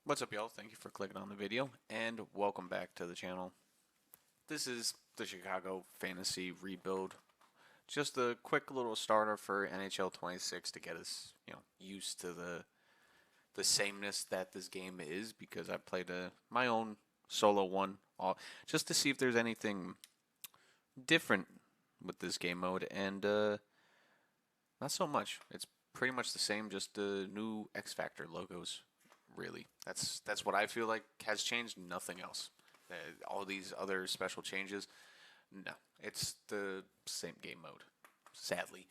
What's up, y'all? Thank you for clicking on the video, and welcome back to the channel. This is the Chicago Fantasy Rebuild. Just a quick little starter for NHL 26 to get us, used to the sameness that this game is, because I played my own solo one, just to see if there's anything different with this game mode, and not so much. It's pretty much the same, just the new X Factor logos. Really, that's what I feel like has changed. Nothing else. All these other special changes, no, it's the same game mode. Sadly,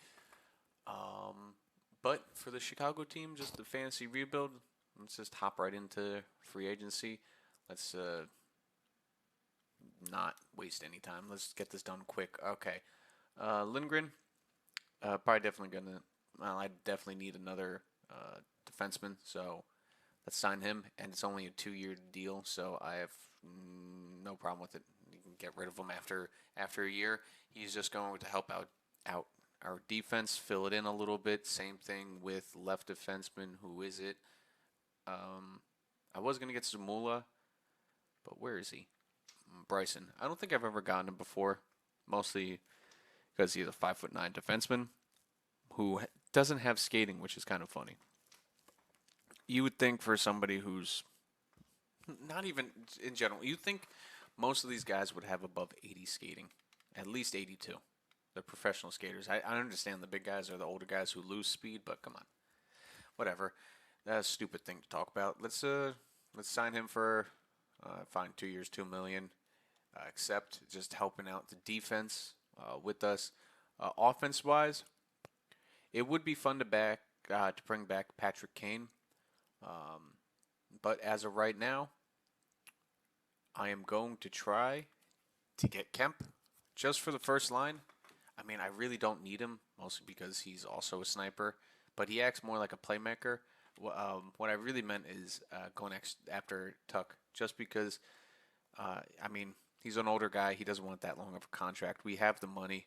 but for the Chicago team, just the fantasy rebuild. Let's just hop right into free agency. Let's not waste any time. Let's get this done quick. Okay, Lindgren. Probably definitely gonna. Well, I definitely need another defenseman. So let's sign him, and it's only a 2-year deal, so I have no problem with it. You can get rid of him after a year. He's just going to help out our defense, fill it in a little bit. Same thing with left defenseman. Who is it? I was gonna get Zamula, but where is he? Bryson. I don't think I've ever gotten him before. Mostly because he's a 5'9" defenseman who doesn't have skating, which is kind of funny. You would think for somebody who's not even in general, you think most of these guys would have above 80 skating, at least 82. They're professional skaters. I understand the big guys are the older guys who lose speed, but come on, whatever. That's a stupid thing to talk about. Let's sign him for fine 2 years, 2 million. Except just helping out the defense with us. Offense wise, it would be fun to bring back Patrick Kane. But as of right now, I am going to try to get Kemp just for the first line. I mean, I really don't need him, mostly because he's also a sniper, but he acts more like a playmaker. What I really meant is going after Tuck, just because, I mean, he's an older guy. He doesn't want that long of a contract. We have the money.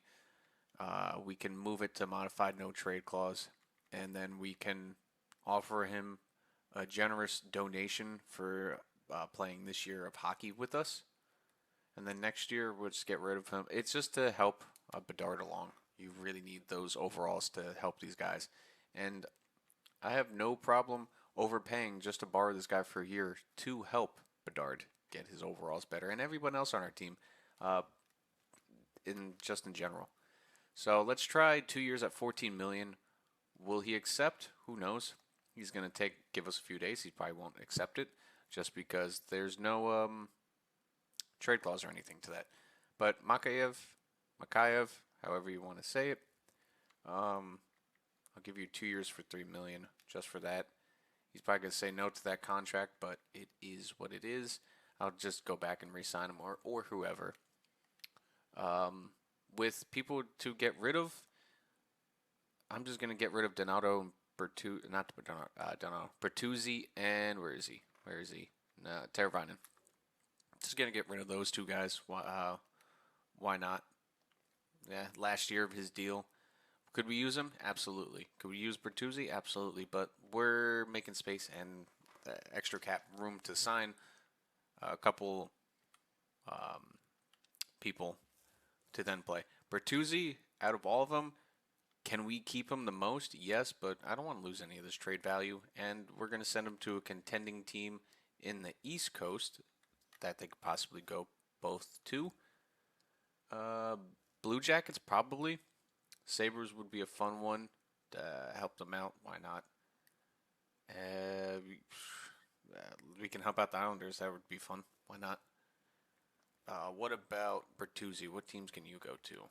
We can move it to modified no trade clause, and then we can offer him a generous donation for playing this year of hockey with us. And then next year, we'll just get rid of him. It's just to help Bedard along. You really need those overalls to help these guys. And I have no problem overpaying just to borrow this guy for a year to help Bedard get his overalls better and everyone else on our team uh, in general. So let's try 2 years at 14 million. Will he accept? Who knows? He's gonna give us a few days. He probably won't accept it just because there's no trade clause or anything to that. But Makayev, however you want to say it, I'll give you 2 years for 3 million just for that. He's probably gonna say no to that contract, but it is what it is. I'll just go back and re-sign him or whoever. With people to get rid of, I'm just gonna get rid of Donato and not Donato, Bertuzzi, and where is he? Where is he? Teravainen. Just gonna get rid of those two guys. Why not? Yeah, last year of his deal. Could we use him? Absolutely. Could we use Bertuzzi? Absolutely. But we're making space and extra cap room to sign a couple people to then play. Bertuzzi, out of all of them, can we keep him the most? Yes, but I don't want to lose any of this trade value. And we're going to send him to a contending team in the East Coast that they could possibly go both to. Uh, Blue Jackets, probably. Sabres would be a fun one to help them out. Why not? We can help out the Islanders. That would be fun. Why not? What about Bertuzzi? What teams can you go to?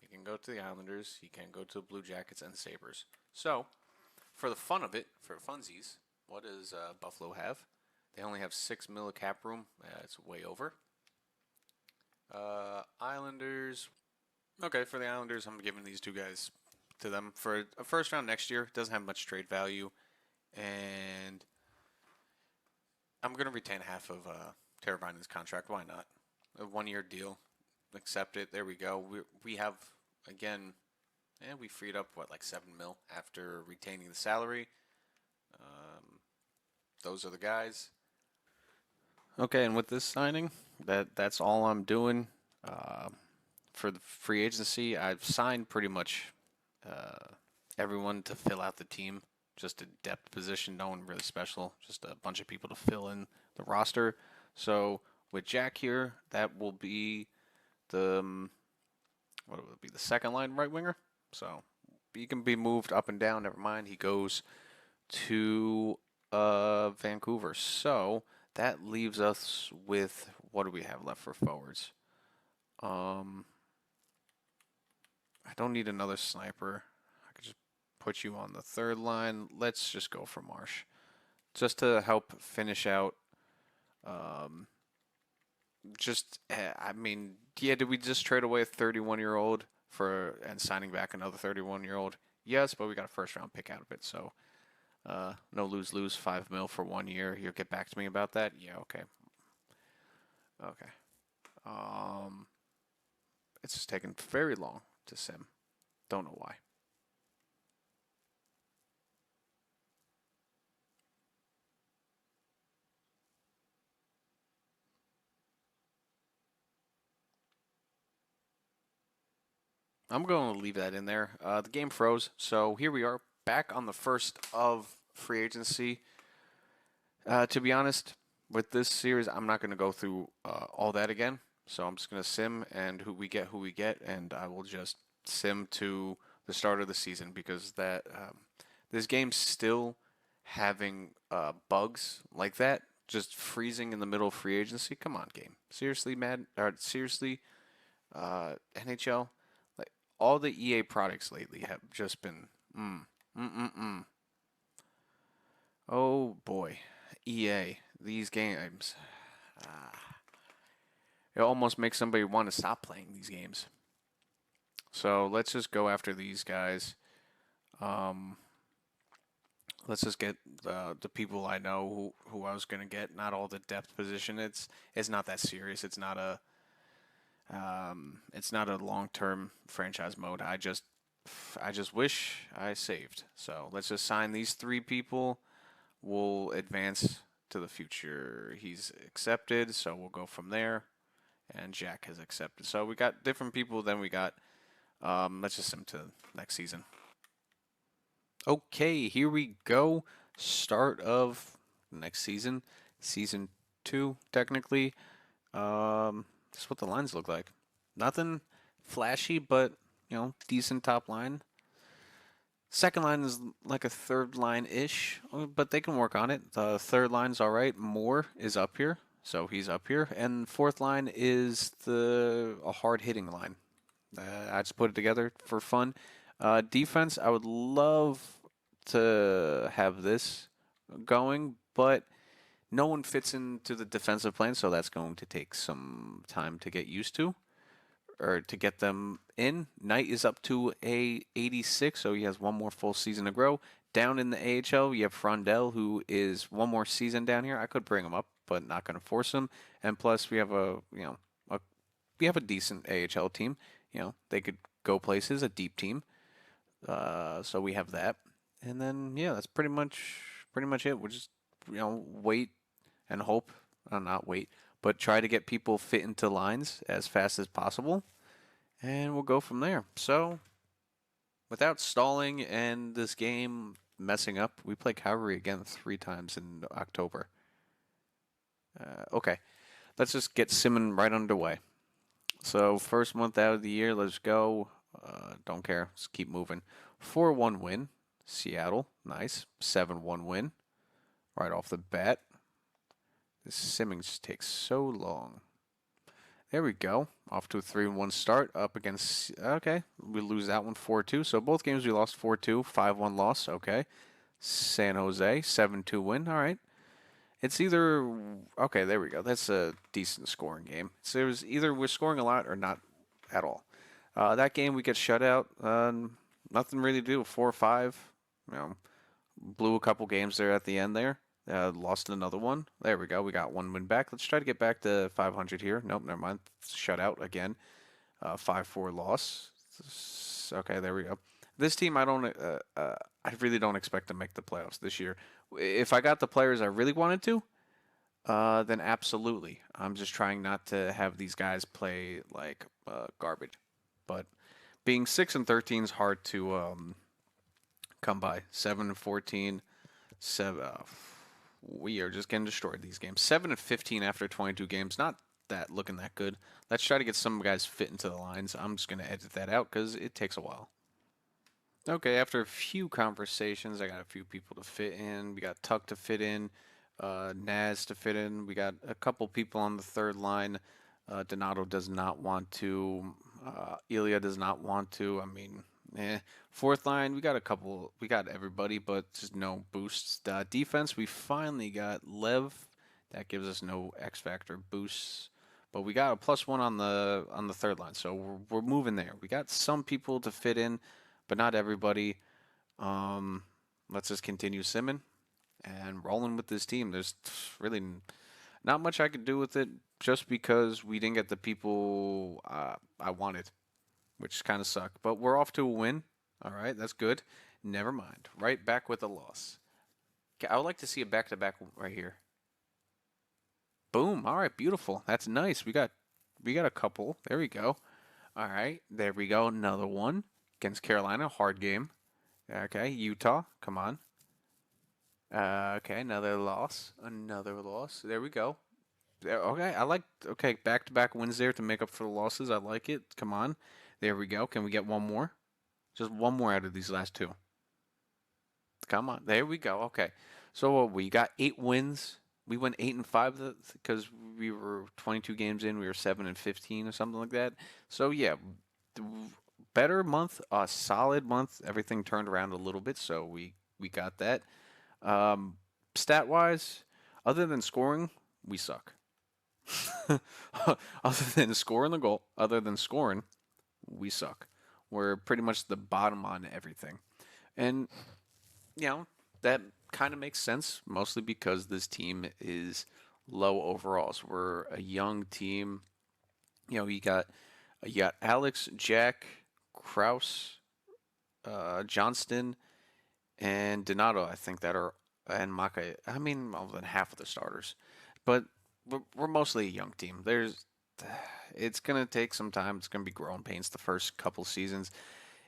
He can go to the Islanders. He can go to the Blue Jackets and Sabres. So, for the fun of it, for funsies, what does Buffalo have? They only have 6 mil cap room. It's way over. Islanders. Okay, for the Islanders, I'm giving these two guys to them for a first round next year. Doesn't have much trade value, and I'm gonna retain half of Teravainen's contract. Why not? A 1-year deal. Accept it. There we go. We have again. We freed up what, like 7 mil after retaining the salary. Um, those are the guys. Okay, and with this signing, that's all I'm doing. Uh, for the free agency, I've signed pretty much everyone to fill out the team. Just a depth position, no one really special. Just a bunch of people to fill in the roster. So with Jack here, that will be the what will it be? The second line right winger. So he can be moved up and down. Never mind. He goes to Vancouver. So that leaves us with what do we have left for forwards? Um, I don't need another sniper. I could just put you on the third line. Let's just go for Marsh, just to help finish out. Um, I mean, yeah. Did we just trade away a 31-year-old for and signing back another 31-year-old? Yes, but we got a first round pick out of it, so no lose lose. 5 mil for 1 year. You'll get back to me about that. Yeah, okay, okay. Um, it's just taking very long to sim. Don't know why. I'm going to leave that in there. The game froze, so here we are back on the first of free agency. To be honest, with this series, I'm not going to go through all that again. So I'm just going to sim and who we get, and I will just sim to the start of the season because this game's still having bugs like that, just freezing in the middle of free agency. Come on, game. Seriously, Mad? Or seriously, NHL? Like all the EA products lately have just been mm mm mm. Oh boy, EA, these games. It almost makes somebody want to stop playing these games. So let's just go after these guys. Um, let's just get the people I know who I was gonna get. Not all the depth position. It's not that serious. It's not a long term franchise mode. I just wish I saved. So let's just sign these three people. We'll advance to the future. He's accepted, so we'll go from there. And Jack has accepted. So we got different people than we got. Let's just sim to next season. Okay, here we go. Start of next season, season 2, technically. This is what the lines look like. Nothing flashy, but decent top line. Second line is like a third line ish, but they can work on it. The third line's all right. Moore is up here, so he's up here, and fourth line is a hard hitting line. I just put it together for fun. Defense, I would love to have this going, but no one fits into the defensive plan, so that's going to take some time to get used to or to get them in. Knight is up to a 86, so he has one more full season to grow. Down in the AHL, you have Frondell, who is one more season down here. I could bring him up, but not going to force him. And plus, we have we have a decent AHL team. They could go places, a deep team. So we have that, and then yeah, that's pretty much it. We'll just wait and hope, not wait, but try to get people fit into lines as fast as possible, and we'll go from there. So without stalling and this game messing up, we play Calgary again 3 times in October. Okay, let's just get simming right underway. So first month out of the year, let's go. Don't care. Let's keep moving. 4-1 win. Seattle. Nice. 7-1 win. Right off the bat. This simming just takes so long. There we go. Off to a 3-1 start. Up against... Okay. We lose that one 4-2. So both games we lost 4-2. 5-1 loss. Okay. San Jose. 7-2 win. All right. It's either... Okay, there we go. That's a decent scoring game. So it was either we're scoring a lot or not at all. That game we get shut out. Nothing really to do. 4-5. Blew a couple games there at the end there. Lost another one. There we go. We got one win back. Let's try to get back to 500 here. Nope, never mind. Shut out again. 5-4 loss. Okay, there we go. This team, I really don't expect to make the playoffs this year. If I got the players I really wanted to, then absolutely. I'm just trying not to have these guys play like garbage. But being 6-13 is hard to come by. 7-14, seven. We are just getting destroyed these games. 7-15 after 22 games. Not that looking that good. Let's try to get some guys fit into the lines. I'm just gonna edit that out because it takes a while. Okay, after a few conversations, I got a few people to fit in. We got Tuck to fit in, Naz to fit in. We got a couple people on the third line. Donato does not want to. Ilya does not want to. I mean, Fourth line, we got a couple. We got everybody, but just no boosts. Defense, we finally got Lev. That gives us no X factor boosts. But we got a +1 on the third line, so we're moving there. We got some people to fit in, but not everybody. Um, let's just continue simming and rolling with this team. There's really not much I could do with it just because we didn't get the people I wanted, which kind of sucked. But we're off to a win. All right, that's good. Never mind. Right back with a loss. I would like to see a back-to-back right here. Boom. All right, beautiful. That's nice. We got a couple. There we go. All right, there we go. Another one against Carolina. Hard game. Okay, Utah. Come on. Okay, another loss. Another loss. There we go. Okay, I like. Okay, back-to-back wins there to make up for the losses. I like it. Come on. There we go. Can we get one more? Just one more out of these last two. Come on. There we go. Okay. So we got 8 wins. We went 8-5 because we were 22 games in. We were 7-15 or something like that. So yeah, better month, a solid month. Everything turned around a little bit, so we got that. Stat wise, other than scoring, we suck. Other than scoring the goal, other than scoring, we suck. We're pretty much the bottom on everything. And, you know, that kind of makes sense, mostly because this team is low overalls. We're a young team. You got Alex, Jack, Kraus, Johnston, and Donato, I think that are, and Maka. I mean, more than half of the starters. But we're mostly a young team. It's gonna take some time. It's gonna be growing pains the first couple seasons.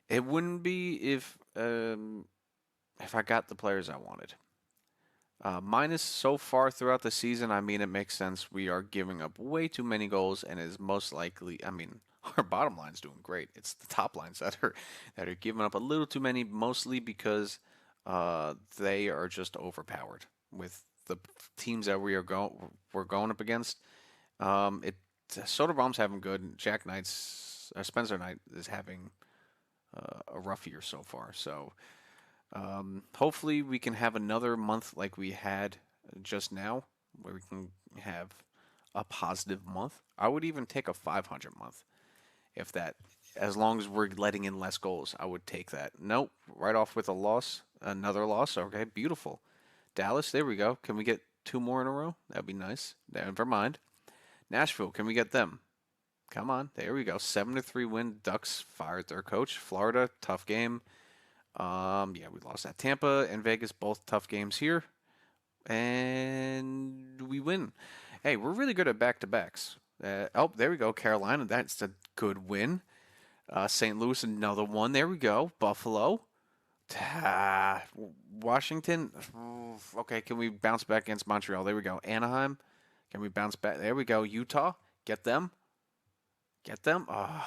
It wouldn't be if I got the players I wanted. Minus so far throughout the season, I mean, it makes sense. We are giving up way too many goals, and is most likely. I mean, our bottom line's doing great. It's the top lines that are giving up a little too many, mostly because they are just overpowered with the teams that we're going up against. It Soderbaum's having good. Jack Knight's Spencer Knight is having a rough year so far. So hopefully we can have another month like we had just now, where we can have a positive month. I would even take a 500 month if that, as long as we're letting in less goals, I would take that. Nope, right off with a loss, another loss. Okay, beautiful. Dallas, there we go. Can we get two more in a row? That'd be nice. Never mind. Nashville, can we get them? Come on, there we go. 7-3 win. Ducks fired their coach. Florida, tough game. Yeah, we lost at Tampa and Vegas, both tough games here, and we win. Hey, we're really good at back-to-backs. There we go. Carolina, that's a good win. St. Louis, another one. There we go. Buffalo. Washington. Okay, can we bounce back against Montreal? There we go. Anaheim. Can we bounce back? There we go. Utah. Get them. Get them. Oh,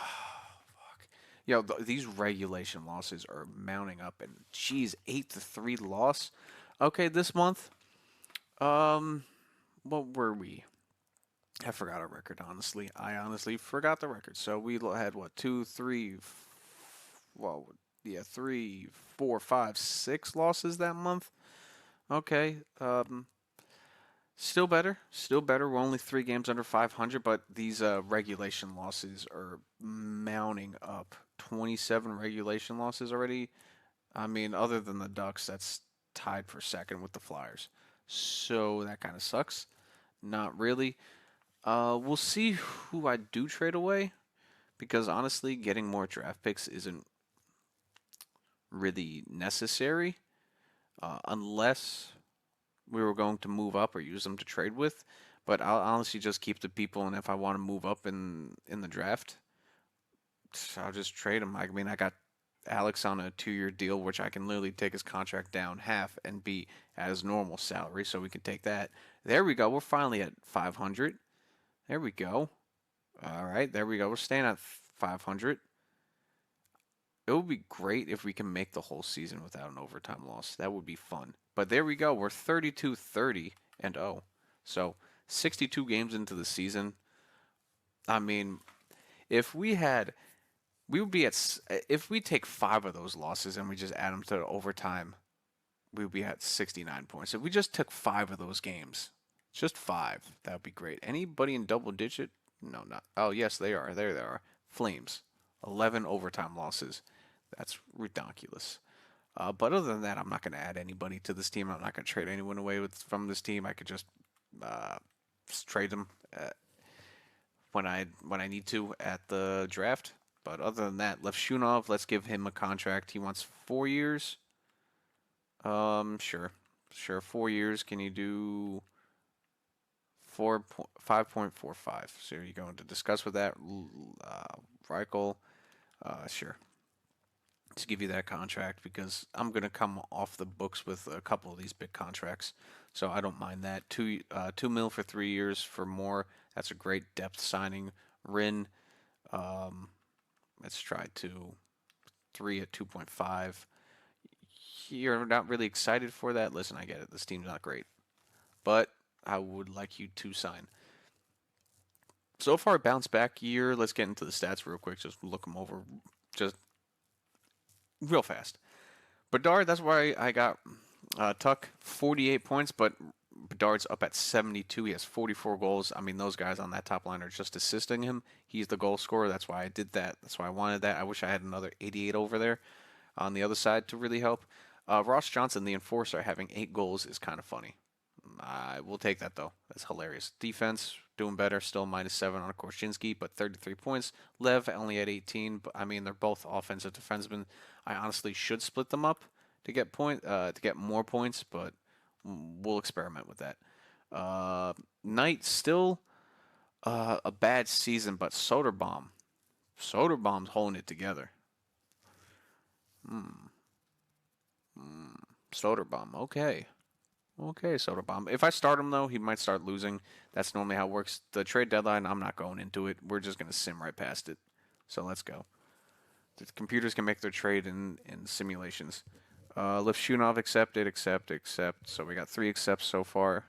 fuck. These regulation losses are mounting up, and geez, 8-3 loss. Okay, this month. What were we? I forgot our record, honestly. I honestly forgot the record. So we had what, 2, 3, well, yeah, 3, 4, 5, 6 losses that month. Okay. Still better. Still better. We're only 3 games under 500, but these regulation losses are mounting up. 27 regulation losses already. I mean, other than the Ducks, that's tied for second with the Flyers. So that kind of sucks. Not really. We'll see who I do trade away, because honestly, getting more draft picks isn't really necessary, unless we were going to move up or use them to trade with. But I'll honestly just keep the people, and if I want to move up in the draft, I'll just trade him. I mean, I got Alex on a 2-year deal, which I can literally take his contract down half and be at his normal salary, so we can take that. There we go. We're finally at 500. There we go. All right, there we go. We're staying at 500. It would be great if we can make the whole season without an overtime loss. That would be fun. But there we go. We're 32-30 and 0. So 62 games into the season. I mean, if we had we would be at if we take 5 of those losses and we just add them to overtime, we would be at 69 points. If we just took 5 of those games, just 5, that would be great. Anybody in double digit? No, not. Oh, yes, they are. There they are. Flames, 11 overtime losses. That's ridiculous. But other than that, I'm not going to add anybody to this team. I'm not going to trade anyone away from this team. I could uh, just trade them when I need to at the draft. But other than that, Levshunov, let's give him a contract. He wants 4 years. Sure, 4 years. Can you do 5.45? So you're going to discuss with that, Reichel. Sure. To give you that contract because I'm gonna come off the books with a couple of these big contracts, so I don't mind that. 2 mil for 3 years for more. That's a great depth signing. Rin, um, let's try 3 at 2.5. You're not really excited for that. Listen, I get it. This team's not great, but I would like you to sign. So far, bounce back year. Let's get into the stats real quick. Just look them over. Just real fast. Bedard, that's why I got Tuck, 48 points, but Bedard's up at 72. He has 44 goals. I mean, those guys on that top line are just assisting him. He's the goal scorer. That's why I did that. That's why I wanted that. I wish I had another 88 over there on the other side to really help. Ross Johnson, the enforcer, having 8 goals is kind of funny. I will take that, though. That's hilarious. Defense, doing better. Still -7 on Korchinski, but 33 points. Lev only at 18. But I mean, they're both offensive defensemen. I honestly should split them up to get more points, but we'll experiment with that. Knight still a bad season, but Soderbaum's holding it together. Hmm. Soderbaum, okay. Okay, Soderbaum. If I start him, though, he might start losing. That's normally how it works. The trade deadline, I'm not going into it. We're just going to sim right past it. So let's go. The computers can make their trade in simulations. Levshunov accepted, accept. So we got 3 accepts so far.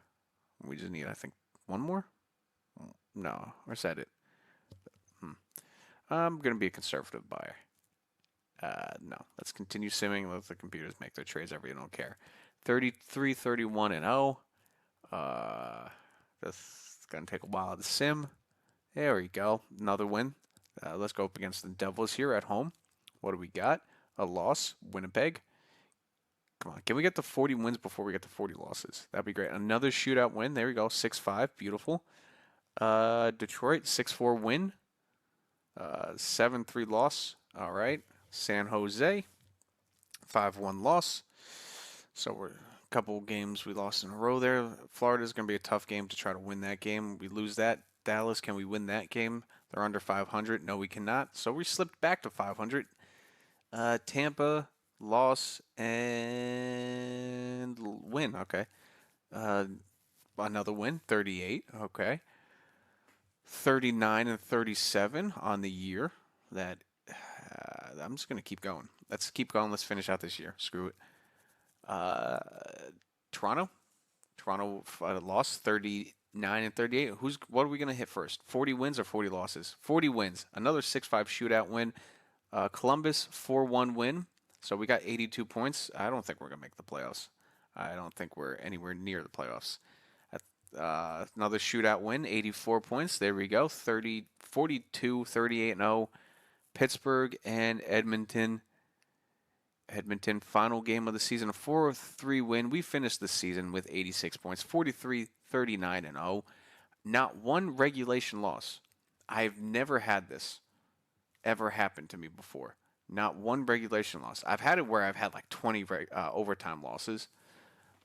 We just need, I think, 1 more? No, or is that it? I'm going to be a conservative buyer. No, let's continue simming. Let the computers make their trades. I really don't care. 33, 31, and 0. That's going to take a while to sim. There we go. Another win. Let's go up against the Devils here at home. What do we got? A loss. Winnipeg. Come on. Can we get to 40 wins before we get to 40 losses? That'd be great. Another shootout win. There we go. 6-5. Beautiful. Detroit. 6-4 win. 7-3 loss. All right. San Jose. 5-1 loss. So we're a couple games we lost in a row there. Florida's going to be a tough game to try to win that game. We lose that. Dallas, can we win that game? They're under 500. No, we cannot. So we slipped back to 500. Tampa, loss, and win. Okay. Another win, 38. Okay. 39 and 37 on the year. That I'm just going to keep going. Let's keep going. Let's finish out this year. Screw it. Toronto lost 39 and 38. What are we going to hit first? 40 wins or 40 losses? 40 wins. Another 6-5 shootout win. Columbus 4-1 win. So we got 82 points. I don't think we're going to make the playoffs. I don't think we're anywhere near the playoffs. Another shootout win, 84 points. There we go. 42, 38 and 0. Pittsburgh and Edmonton. Edmonton, final game of the season, a 4-3 win. We finished the season with 86 points, 43, 39 and 0. Not one regulation loss. I've never had this ever happen to me before. Not one regulation loss. I've had it where I've had like 20 overtime losses.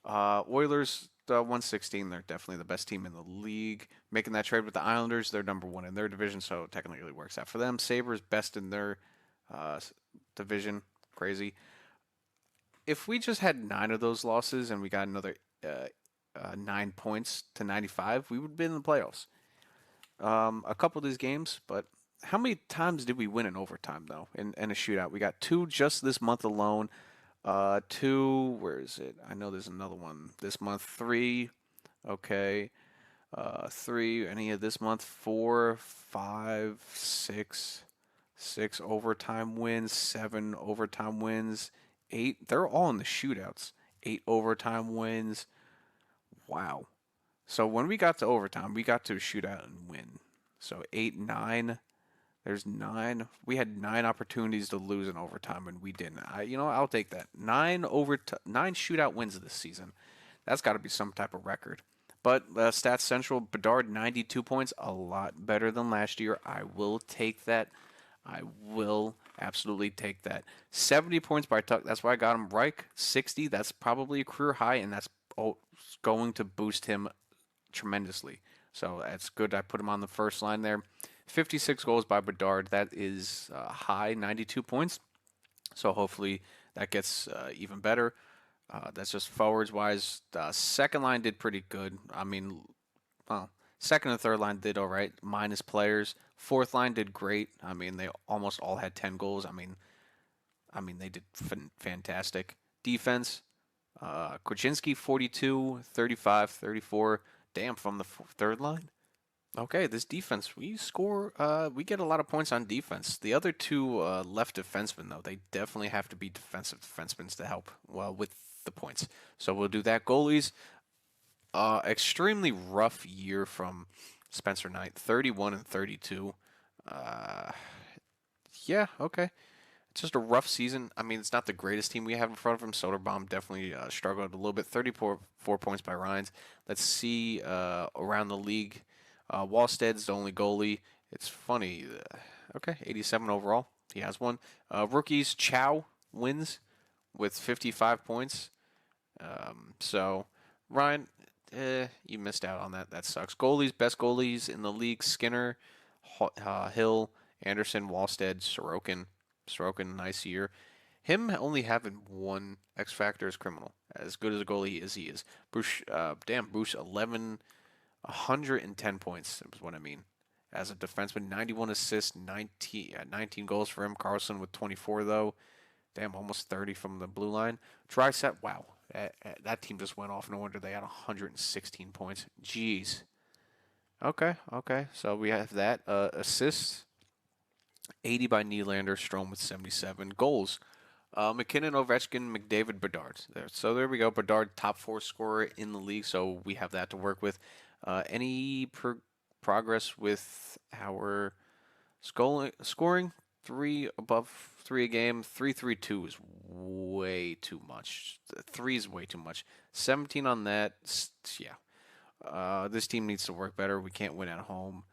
Oilers 116. They're definitely the best team in the league. Making that trade with the Islanders, they're number one in their division, so technically it works out for them. Sabres best in their uh, division. Crazy. If we just had 9 of those losses and we got another 9 points to 95, we would be in the playoffs. A couple of these games, but how many times did we win in overtime though in a shootout? We got 2 just this month alone. 2. Where is it? I know there's another one this month. 3. Okay. 3. Any of this month? 4, 5, 6. 6 overtime wins. 7 overtime wins. 8. They're all in the shootouts. 8 overtime wins. Wow. So when we got to overtime, we got to a shootout and win. So 8, 9. There's 9. We had 9 opportunities to lose in overtime, and we didn't. I'll take that. 9 shootout wins this season. That's got to be some type of record. But Stats Central, Bedard 92 points, a lot better than last year. I will take that. I will absolutely take that. 70 points by Tuck. That's why I got him. Reich 60. That's probably a career high, and that's going to boost him tremendously. So that's good. I put him on the first line there. 56 goals by Bedard. That is high, 92 points. So hopefully that gets even better. That's just forwards wise. Second line did pretty good. I mean, well, second and third line did all right, minus players. Fourth line did great. I mean, they almost all had 10 goals. I mean, they did fantastic. Defense, Krasinski 42, 35, 34. Damn, from the third line. Okay, this defense, we get a lot of points on defense. The other 2 left defensemen, though, they definitely have to be defensive defensemen to help well with the points. So we'll do that. Goalies, extremely rough year from Spencer Knight, 31 and 32. Yeah, okay. It's just a rough season. I mean, it's not the greatest team we have in front of him. Soderbaum definitely struggled a little bit. 34 points by Ryans. Let's see around the league. Wallsted's the only goalie. It's funny. Okay, 87 overall. He has one. Rookies, Chow wins with 55 points. So, Ryan, you missed out on that. That sucks. Goalies, best goalies in the league: Skinner, Hill, Anderson, Wallsted, Sorokin. Sorokin, nice year. Him only having one X factor is criminal. As good as a goalie as he is. Bruce, Bruce, 110 points is what I mean. As a defenseman, 91 assists, 19 goals for him. Carlson with 24, though. Damn, almost 30 from the blue line. Tricep, wow. That team just went off. No wonder they had 116 points. Jeez. Okay. So we have that. Assists, 80 by Nylander. Strome with 77. Goals, McKinnon, Ovechkin, McDavid, Bedard. So there we go. Bedard, top 4 scorer in the league. So we have that to work with. Any progress with our scoring? 3 above 3 a game. 3-3-2 is way too much. 3 is way too much. 17 on that. Yeah. This team needs to work better. We can't win at home.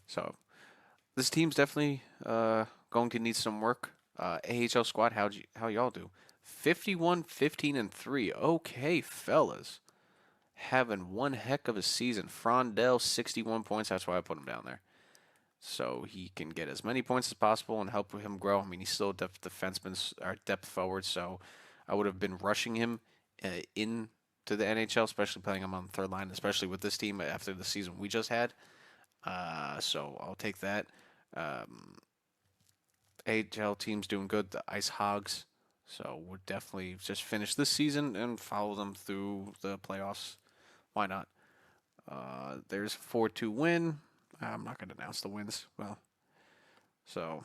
So this team's definitely going to need some work. AHL squad, how y'all do? 51, 15, and 3. Okay, fellas. Having one heck of a season. Frondell, 61 points. That's why I put him down there. So he can get as many points as possible and help him grow. I mean, he's still a depth defenseman or depth forward, so I would have been rushing him into the NHL, especially playing him on the third line, especially with this team after the season we just had. So I'll take that. AHL team's doing good. The Ice Hogs. So we'll definitely just finish this season and follow them through the playoffs. Why not? There's a 4-2 win. I'm not going to announce the wins. Well, so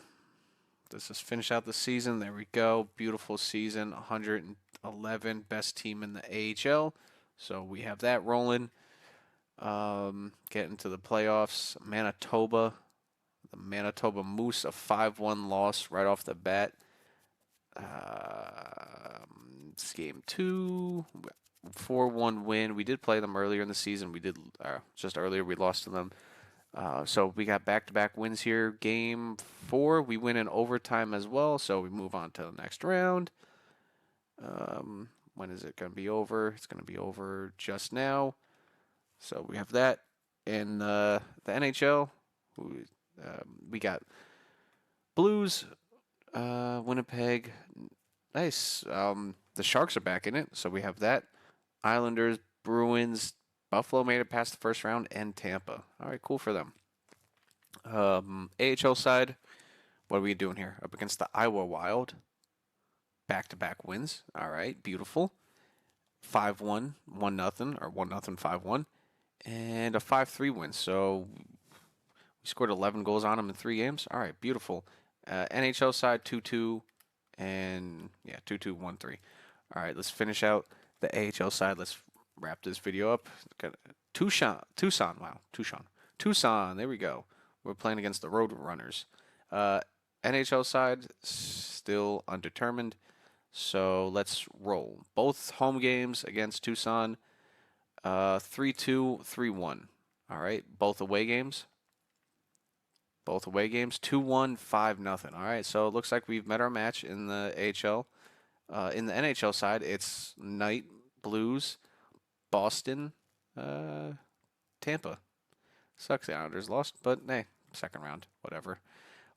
let's just finish out the season. There we go. Beautiful season. 111. Best team in the AHL. So we have that rolling. Getting to the playoffs. Manitoba. The Manitoba Moose, a 5-1 loss right off the bat. It's game 2. 4-1 win. We did play them earlier in the season. We did just earlier. We lost to them. So we got back-to-back wins here. Game 4, we win in overtime as well, so we move on to the next round. When is it going to be over? It's going to be over just now. So we have that. In the NHL, we got Blues, Winnipeg. Nice. The Sharks are back in it, so we have that. Islanders, Bruins, Buffalo made it past the first round, and Tampa. All right, cool for them. AHL side, what are we doing here? Up against the Iowa Wild. Back-to-back wins. All right, beautiful. 5-1, 1-0, or 1-0, 5-1, and a 5-3 win. So we scored 11 goals on them in 3 games. All right, beautiful. NHL side 2-2, and yeah, 2-2, 1-3. All right, let's finish out the AHL side. Let's wrap this video up. Got Tucson. Wow, Tucson. There we go. We're playing against the Road Runners. NHL side still undetermined. So let's roll. Both home games against Tucson. 3-2, 3-1. All right. Both away games. 2-1, 5-0. All right. So it looks like we've met our match in the AHL. In the NHL side, it's Knight, Blues, Boston, Tampa. Sucks the Islanders lost, but hey, second round, whatever.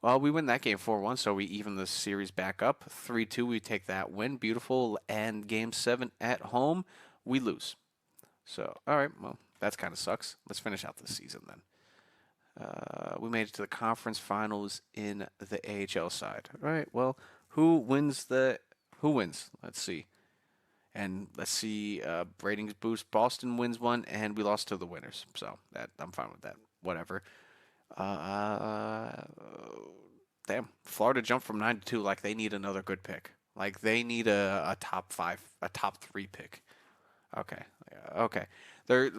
Well, we win that game 4-1, so we even the series back up. 3-2, we take that win. Beautiful. And game 7 at home, we lose. So, all right, well, that kind of sucks. Let's finish out the season then. We made it to the conference finals in the AHL side. All right, well, who wins? Let's see. And let's see, ratings boost. Boston wins one, and we lost to the winners. So that I'm fine with that. Whatever. Damn. Florida jumped from 9 to 2 like they need another good pick. Like they need a top 5, a top 3 pick. Okay. Okay.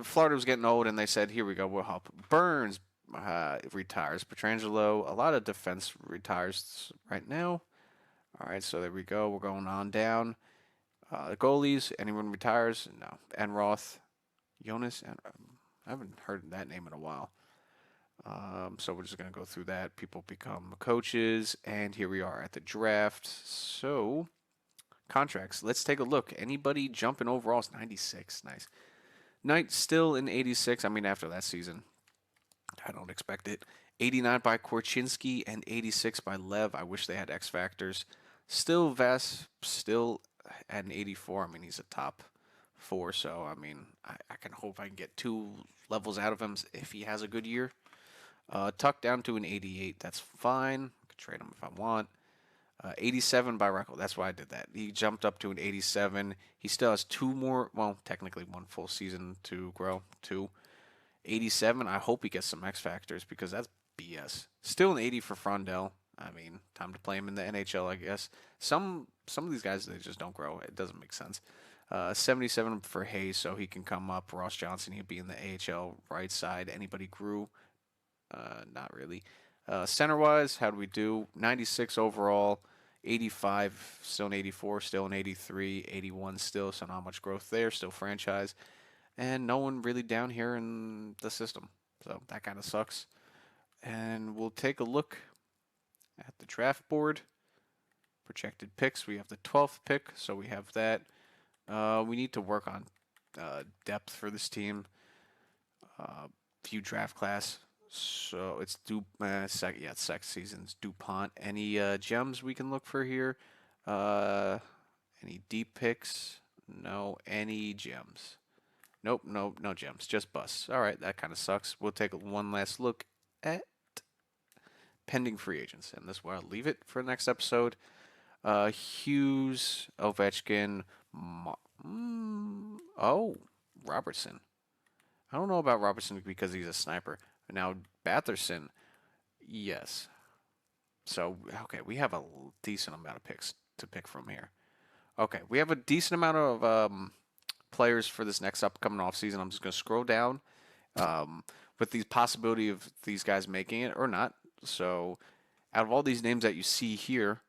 Florida was getting old, and they said, here we go, we'll help. Burns retires. Petrangelo, a lot of defense retires right now. All right, so there we go. We're going on down. The goalies, anyone retires? No. Enroth, Jonas, and I haven't heard that name in a while. So we're just going to go through that. People become coaches, and here we are at the draft. So, contracts. Let's take a look. Anybody jumping overalls? 96. Nice. Knight still in 86. I mean, after that season, I don't expect it. 89 by Korchinski and 86 by Lev. I wish they had X Factors. Still Vest, still at an 84. I mean, he's a top 4, so, I mean, I can hope I can get 2 levels out of him if he has a good year. Tucked down to an 88. That's fine. I could trade him if I want. 87 by Reckel. That's why I did that. He jumped up to an 87. He still has 2 more, well, technically 1 full season to grow. 2. 87. I hope he gets some X Factors because that's BS. Still an 80 for Frondell. I mean, time to play him in the NHL, I guess. Some of these guys, they just don't grow. It doesn't make sense. 77 for Hayes, so he can come up. Ross Johnson, he'll be in the AHL right side. Anybody grew? Not really. Center-wise, how do we do? 96 overall, 85, still an 84, still an 83, 81 still, so not much growth there, still franchise. And no one really down here in the system, so that kind of sucks. And we'll take a look at the draft board. Projected picks, we have the 12th pick, so we have that. We need to work on depth for this team. Few draft class. So it's second season's DuPont. Any gems we can look for here? Any deep picks? No. Any gems? Nope, no gems. Just busts. All right, that kind of sucks. We'll take one last look at pending free agents, and this is where I'll leave it for the next episode. Hughes, Ovechkin, Robertson. I don't know about Robertson because he's a sniper. Now, Batherson, yes. So, okay, we have a decent amount of picks to pick from here. Okay, we have a decent amount of players for this next upcoming offseason. I'm just going to scroll down with the possibility of these guys making it or not. So, out of all these names that you see here,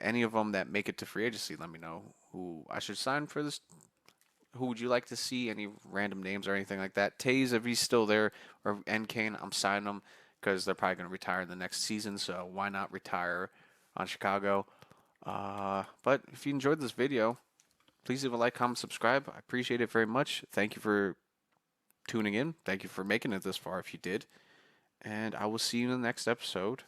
any of them that make it to free agency, let me know who I should sign for this. Who would you like to see? Any random names or anything like that? Taze, if he's still there, or Kane, I'm signing them because they're probably going to retire in the next season, so why not retire on Chicago? But if you enjoyed this video, Please leave a like, comment, subscribe. I appreciate it very much. Thank you for tuning in. Thank you for making it this far if you did. And I will see you in the next episode.